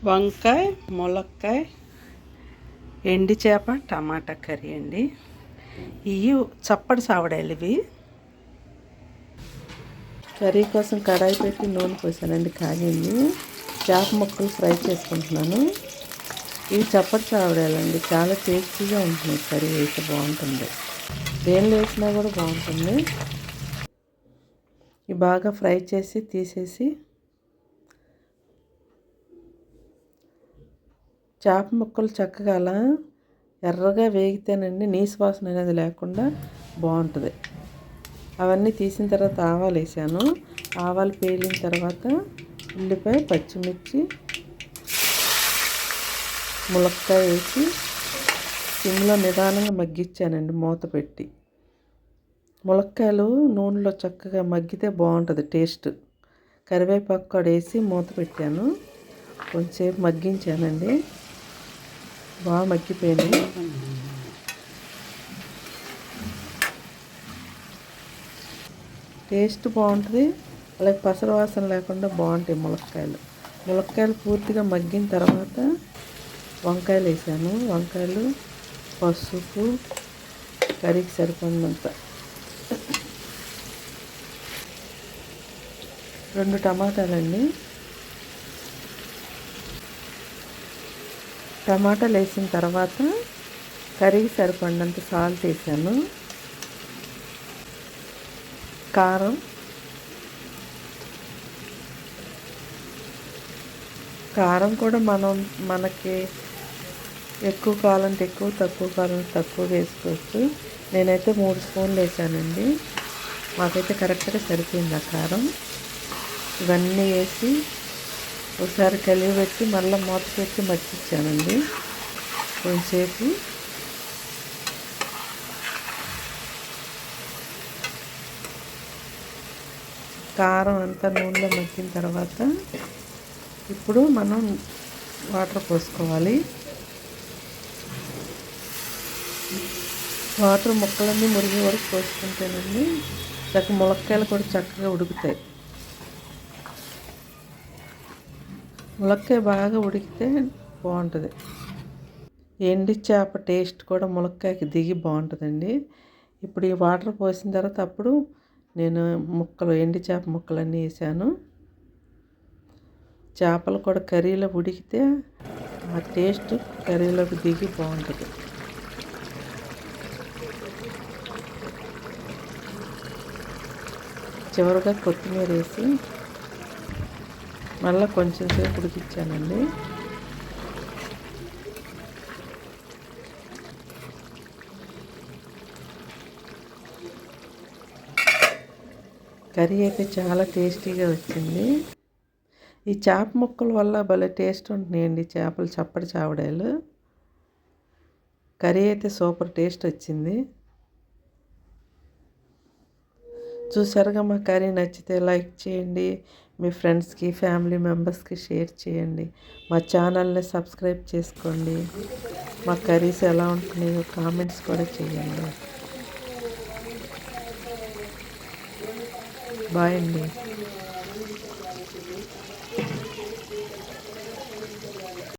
వంకాయ, ములక్కాయ, ఎండి చేప, టమాటా కర్రీ అండి. ఇవి చప్పటి సావడాలు. ఇవి కర్రీ కోసం కడాయి పెట్టి నూనె పోసానండి, కాగింది. చేప ముక్కలు ఫ్రై చేసుకుంటున్నాను. ఇవి చప్పటి సావడాలండి, చాలా టేస్టీగా ఉంటుంది. కర్రీ అయితే బాగుంటుంది, దేనిలో వేసినా కూడా బాగుంటుంది. ఇవి బాగా ఫ్రై చేసి తీసేసి చేప ముక్కలు చక్కగా అలా ఎర్రగా వేగితేనండి నీసు వాసన అనేది లేకుండా బాగుంటుంది. అవన్నీ తీసిన తర్వాత ఆవాలు వేసాను. ఆవాలు పేలిన తర్వాత ఉల్లిపాయ, పచ్చిమిర్చి, ములక్కాయ వేసి సిమ్లో నిదానంగా మగ్గించానండి మూత పెట్టి. ములక్కాయలు నూనెలో చక్కగా మగ్గితే బాగుంటుంది టేస్ట్. కరివేపాకు కూడా వేసి మూత పెట్టాను, కొంచెంసేపు మగ్గించానండి. బాగా మగ్గిపోయింది. టేస్ట్ బాగుంటుంది, అలాగే పసరు వాసన లేకుండా బాగుంటాయి ములక్కాయలు పూర్తిగా మగ్గిన తర్వాత వంకాయలు వేసాను. వంకాయలు, పసుపు, కర్రీకి సరిపడినంత, 2 టమాటాలండి. టమాటాలు వేసిన తర్వాత కర్రీకి సరిపడినంత సాల్ట్ వేసాను. కారం కూడా మనకి ఎక్కువ కావాలంటే ఎక్కువ, తక్కువ కావాలంటే తక్కువ వేసుకోవచ్చు. నేనైతే 3 స్పూన్లు వేసానండి. మాకైతే కరెక్ట్గా సరిపోయింది ఆ కారం. ఇవన్నీ వేసి ఒకసారి కలిగి పెట్టి మళ్ళీ మూత పెట్టి మగ్గించానండి కొంచెంసేపు. కారం అంతా నూనెలో మగ్గిన తర్వాత ఇప్పుడు మనం వాటర్ పోసుకోవాలి. వాటర్ ముక్కలన్నీ మురిగి వరకు పోసుకుంటేనండి ములక్కాయలు కూడా చక్కగా ఉడుకుతాయి. ములక్కాయ బాగా ఉడికితే బాగుంటుంది. ఎండి చేప టేస్ట్ కూడా ములక్కాయకి దిగి బాగుంటుందండి. ఇప్పుడు ఈ వాటర్ పోసిన తర్వాత అప్పుడు నేను ఎండి చేప ముక్కలన్నీ వేసాను. చేపలు కూడా కర్రీలో ఉడికితే ఆ టేస్ట్ కర్రీలోకి దిగి బాగుంటుంది. చివరిగా కొత్తిమీర వేసి మళ్ళీ కొంచెం సేపు ఉడికించానండి. కర్రీ అయితే చాలా టేస్టీగా వచ్చింది. ఈ చేప ముక్కల వల్ల భలే టేస్ట్ ఉంటున్నాయండి చేపలు, చప్పటి చావడాలు. కర్రీ అయితే సూపర్ టేస్ట్ వచ్చింది. చూసారుగా, మా కర్రీ నచ్చితే లైక్ చేయండి, మీ ఫ్రెండ్స్కి, ఫ్యామిలీ మెంబర్స్కి షేర్ చేయండి. మా ఛానల్ని సబ్స్క్రైబ్ చేసుకోండి. మా కర్రీస్ ఎలా ఉంటున్నాయో కామెంట్స్ కూడా చేయండి. బాయ్ అండి.